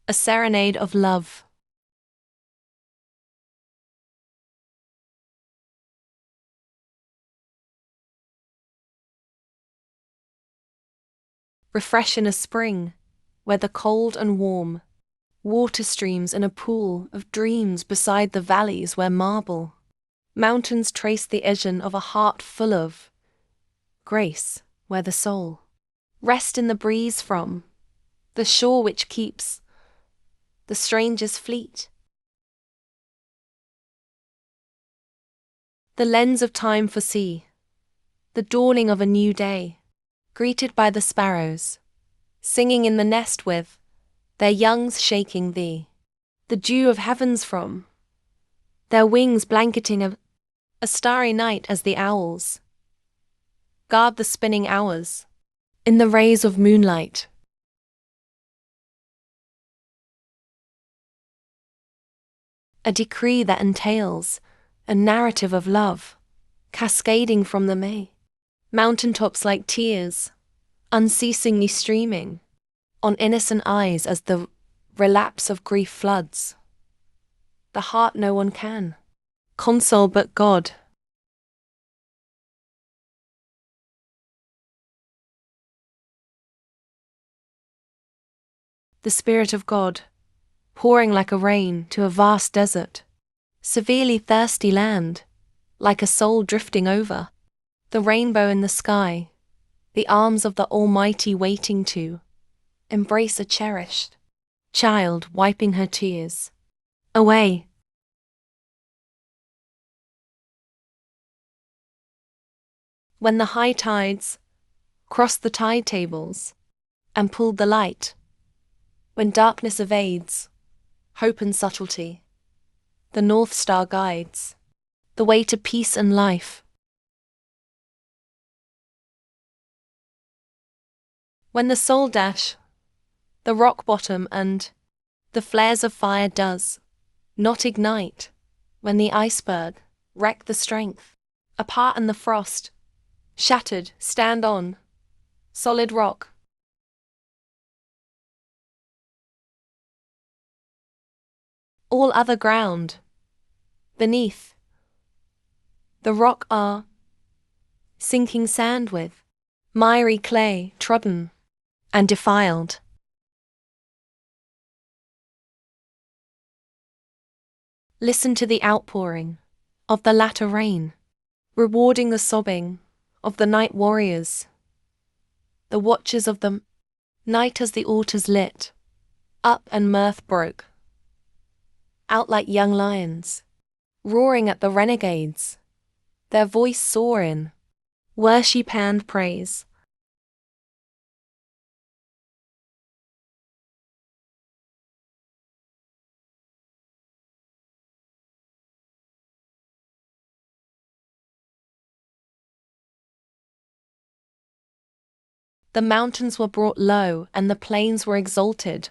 A serenade of love. Refresh in a spring, weather cold and warm, water streams in a pool of dreams beside the valleys where marble mountains trace the edging of a heart full of grace, where the soul rest in the breeze from the shore which keeps the stranger's fleet. The lens of time foresee the dawning of a new day, greeted by the sparrows, singing in the nest with their youngs shaking thee, the dew of heavens from their wings blanketing a starry night as the owls guard the spinning hours in the rays of moonlight. A decree that entails a narrative of love, cascading from the mountaintops like tears, unceasingly streaming on innocent eyes as the relapse of grief floods the heart no one can console but God. The Spirit of God, pouring like a rain to a vast desert, severely thirsty land, like a soul drifting over the rainbow in the sky, the arms of the Almighty waiting to embrace a cherished child, wiping her tears away. When the high tides crossed the tide tables and pulled the light, when darkness evades hope and subtlety, the North Star guides the way to peace and life. When the soul dash the rock bottom and the flares of fire does not ignite, when the iceberg wreck the strength apart and the frost shattered stand on solid rock. All other ground beneath the rock are sinking sand with miry clay trodden and defiled. Listen to the outpouring of the latter rain, rewarding the sobbing of the night warriors, the watchers of the night as the altars lit up and mirth broke out like young lions, roaring at the renegades, their voice soar in worship and praise. The mountains were brought low and the plains were exalted,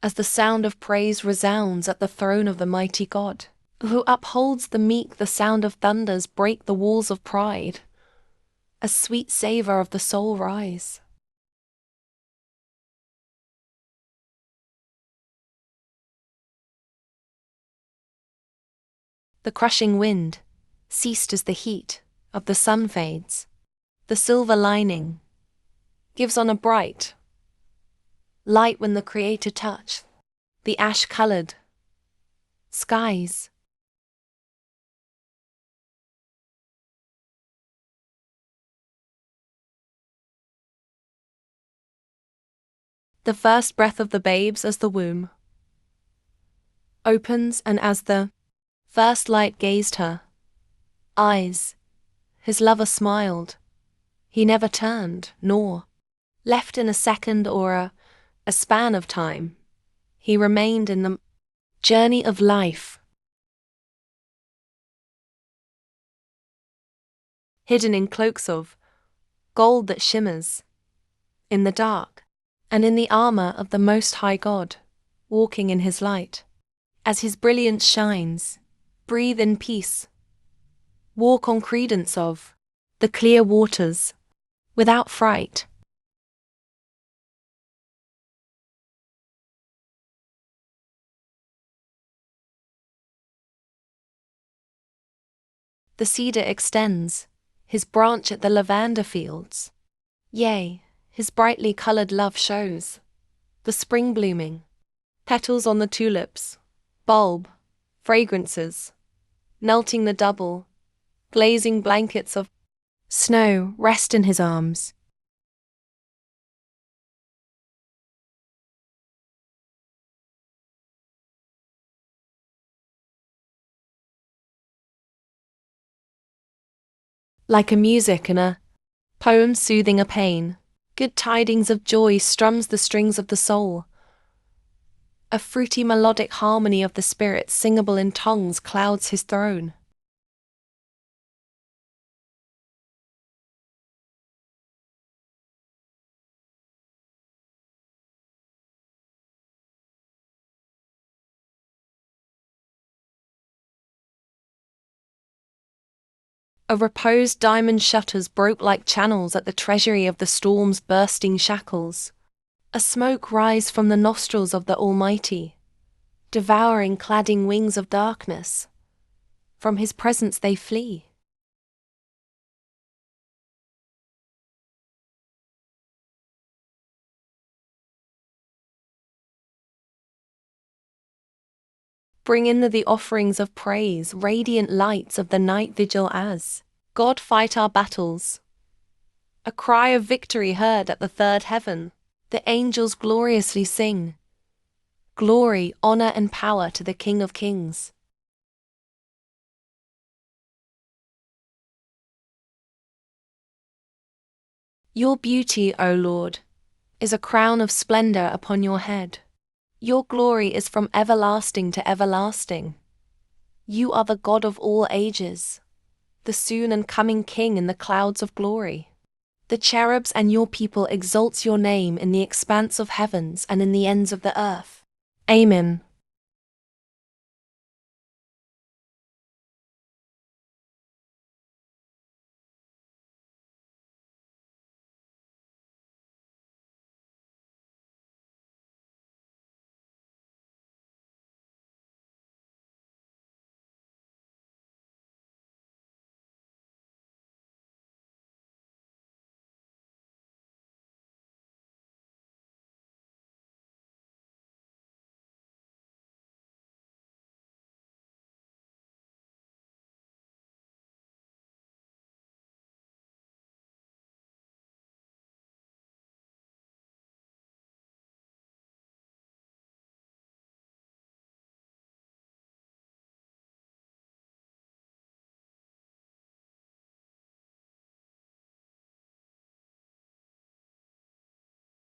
as the sound of praise resounds at the throne of the mighty God, who upholds the meek. The sound of thunders break the walls of pride, a sweet savor of the soul rise. The crushing wind ceased as the heat of the sun fades. The silver lining gives on a bright light when the Creator touched the ash-colored skies. The first breath of the babes as the womb opens, and as the first light gazed her eyes, his lover smiled. He never turned, nor left in a second or a span of time. He remained in the journey of life, hidden in cloaks of gold that shimmers in the dark, and in the armor of the Most High God, walking in his light. As his brilliance shines, breathe in peace, walk on credence of the clear waters, without fright. The cedar extends his branch at the lavender fields. Yea, his brightly colored love shows the spring blooming, petals on the tulips, bulb, fragrances, melting the double, glazing blankets of snow rest in his arms. Like a music in a poem soothing a pain, good tidings of joy strums the strings of the soul. A fruity melodic harmony of the spirit singable in tongues clouds his throne. A reposed diamond shutters broke like channels at the treasury of the storm's bursting shackles. A smoke rise from the nostrils of the Almighty, devouring cladding wings of darkness. From his presence they flee. Bring in the offerings of praise, radiant lights of the night vigil as God fight our battles. A cry of victory heard at the third heaven. The angels gloriously sing. Glory, honor, and power to the King of Kings. Your beauty, O Lord, is a crown of splendor upon your head. Your glory is from everlasting to everlasting. You are the God of all ages, the soon and coming King in the clouds of glory. The cherubs and your people exalt your name in the expanse of heavens and in the ends of the earth. Amen.